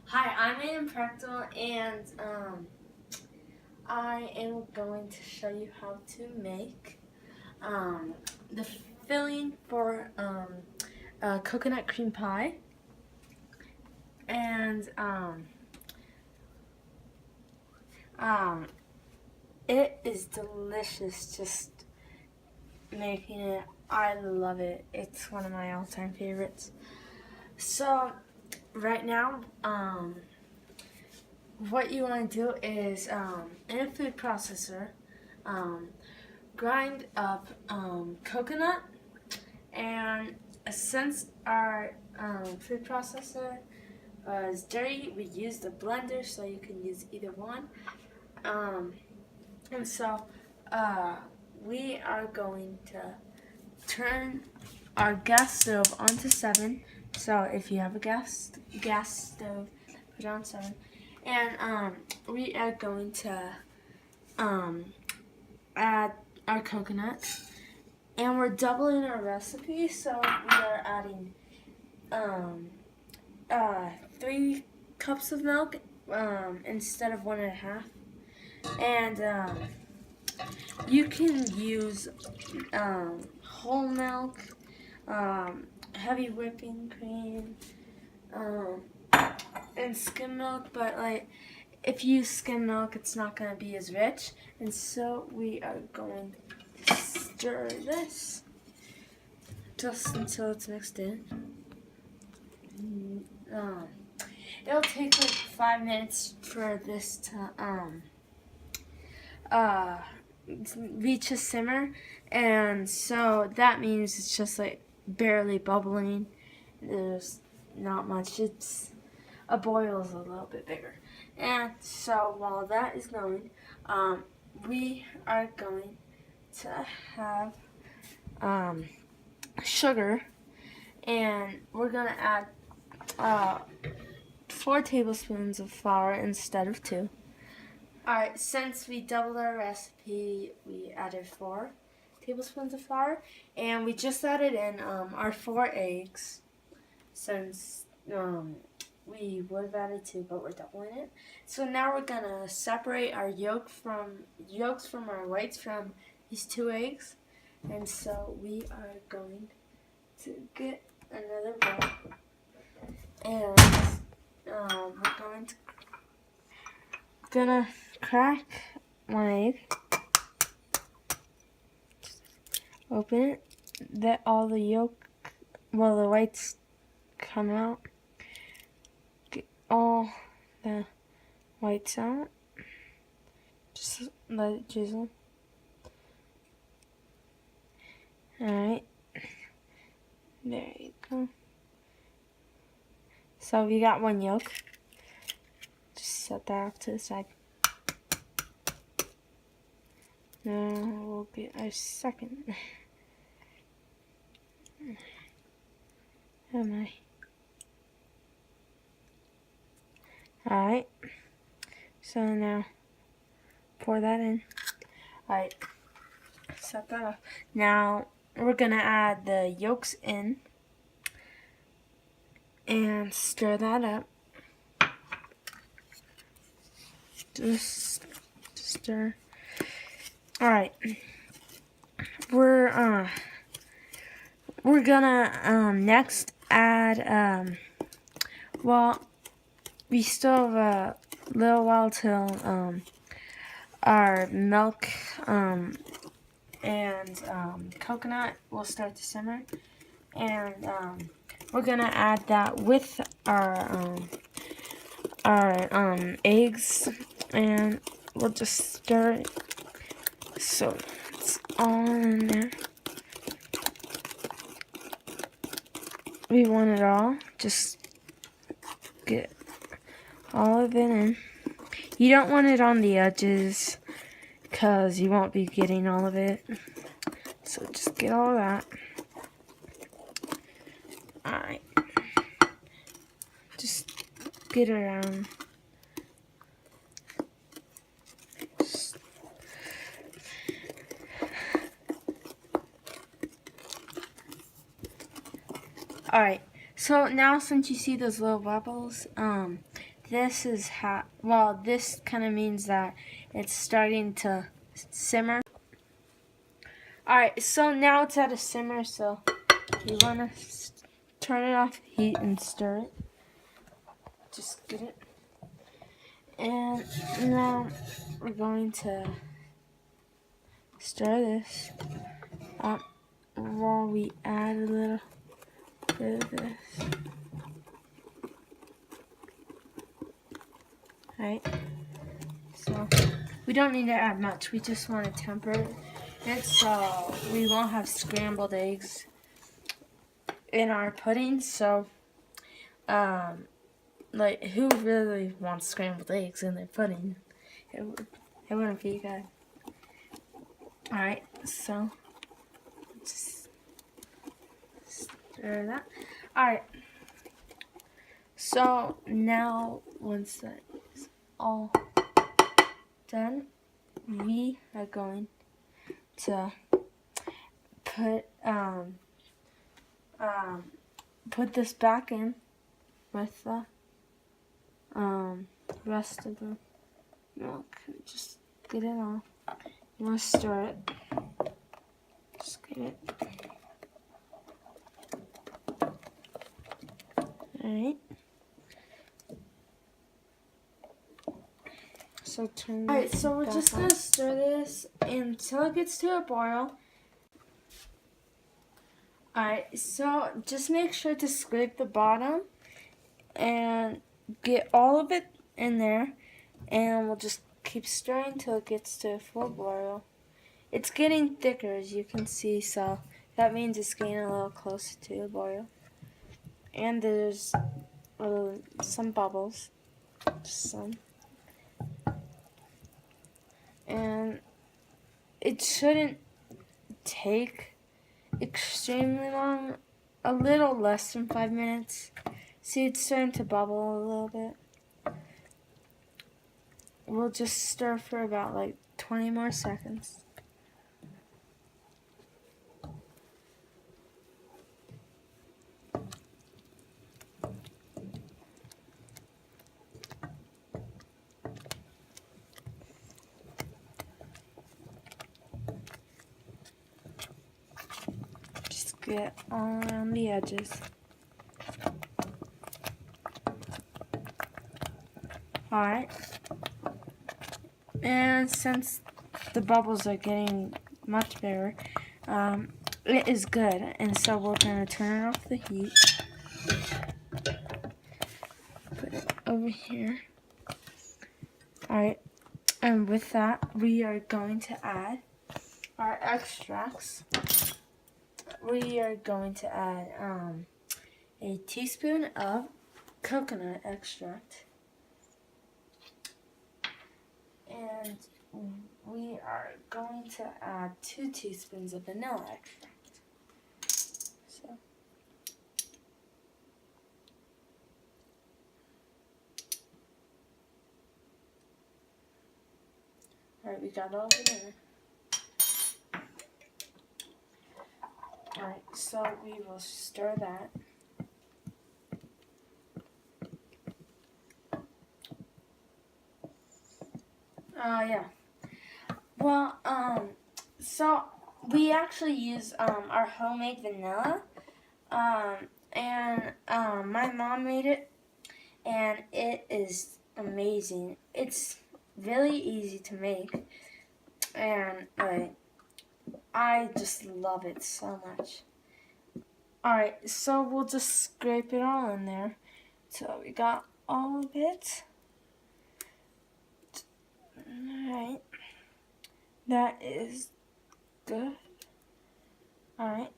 Hi, I'm Aiden Practical, and I am going to show you how to make the filling for coconut cream pie. And um, it is delicious just making it. I love it. It's one of my all-time favorites. So right now, what you want to do is in a food processor, um, grind up coconut, and since our food processor is dirty, we use the blender, so you can use either one. Um, and so uh, we are going to turn our gas stove onto 7. So if you have a gas stove, put it on 7. And we are going to add our coconut. And we're doubling our recipe, so we are adding um, 3 cups of milk instead of 1.5. And you can use whole milk, heavy whipping cream, um, and skim milk, but like if you use skim milk, it's not going to be as rich. And so we are going to stir this just until it's mixed in. Um, it'll take like 5 minutes for this to uh, reach a simmer, and so that means it's just like barely bubbling. There's not much. It's a boil is a little bit bigger, and so while that is going, we are going to have sugar, and we're gonna add 4 tablespoons of flour instead of 2. Alright, since we doubled our recipe, we added 4 tablespoons of flour, and we just added in our 4 eggs, since we would have added 2, but we're doubling it. So now we're gonna separate our yolks from our whites from these 2 eggs, and so we are going to get another bowl, and we're gonna crack 1 egg, open it, let all the the whites come out, get all the whites out, just let it drizzle. Alright, there you go. So we got 1 yolk, just set that off to the side. Now we'll get our second. Am I? Alright, so now pour that in. Alright, set that off. Now we're gonna add the yolks in and stir that up. Just stir. Alright, we're gonna next add well, we still have a little while till our milk and coconut will start to simmer, and we're gonna add that with our eggs, and we'll just stir it so it's all in there. We want it all, just get all of it in. You don't want it on the edges because you won't be getting all of it. So just get all of that. Alright. Just get around. Alright. So now since you see those little bubbles, this is how, well, this kind of means that it's starting to simmer. Alright, so now it's at a simmer, so you want to turn it off heat and stir it. Just get it. And now we're going to stir this up while we add a little bit of this. Right? So we don't need to add much. We just want to temper it so we won't have scrambled eggs in our pudding. So, like, who really wants scrambled eggs in their pudding? It wouldn't be good. Alright, so just stir that. Alright. So now once that is all done, we are going to put this back in with the rest of the milk. Just get it on. You want to stir it. Just get it. Alright. So turn. Alright, so we're just going to stir this until it gets to a boil. Alright, so just make sure to scrape the bottom and get all of it in there, and we'll just keep stirring until it gets to a full boil. It's getting thicker, as you can see, so that means it's getting a little closer to a boil. And there's some bubbles, just some. And it shouldn't take extremely long, a little less than 5 minutes. See, it's starting to bubble a little bit. We'll just stir for about like 20 more seconds. Just get all around the edges. Alright, and since the bubbles are getting much bigger, it is good, and so we're going to turn off the heat, put it over here. Alright, and with that, we are going to add our extracts. We are going to add a teaspoon of coconut extract. And we are going to add 2 teaspoons of vanilla extract. So, alright, we got all the vanilla. Alright, so we will stir that. Yeah. Well, so we actually use our homemade vanilla, and my mom made it, and it is amazing. It's really easy to make, and I just love it so much. Alright, so we'll just scrape it all in there. So we got all of it. Alright, that is good. Alright,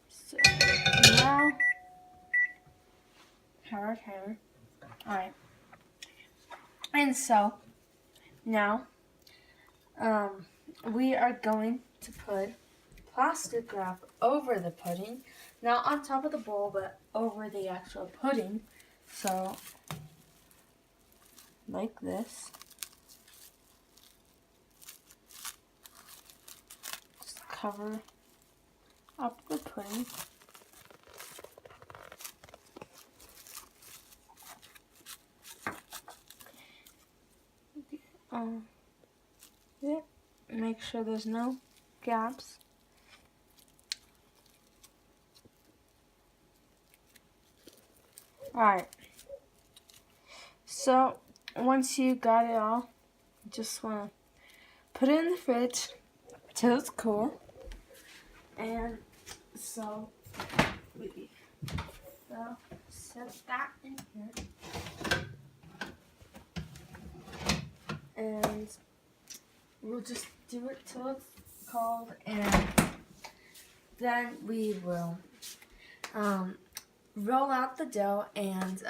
so now, hammer. Alright, and so now we are going to put plastic wrap over the pudding, not on top of the bowl, but over the actual pudding. So, like this. Just cover up the pudding. Yeah, make sure there's no gaps. Alright, so once you got it all, you just want to put it in the fridge till it's cool. And so we set that in here. And we'll just do it till it's cold, and then we will roll out the dough and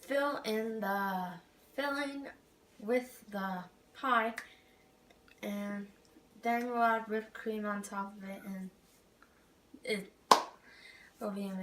fill in the filling with the pie, and then we'll add whipped cream on top of it, and it will be amazing.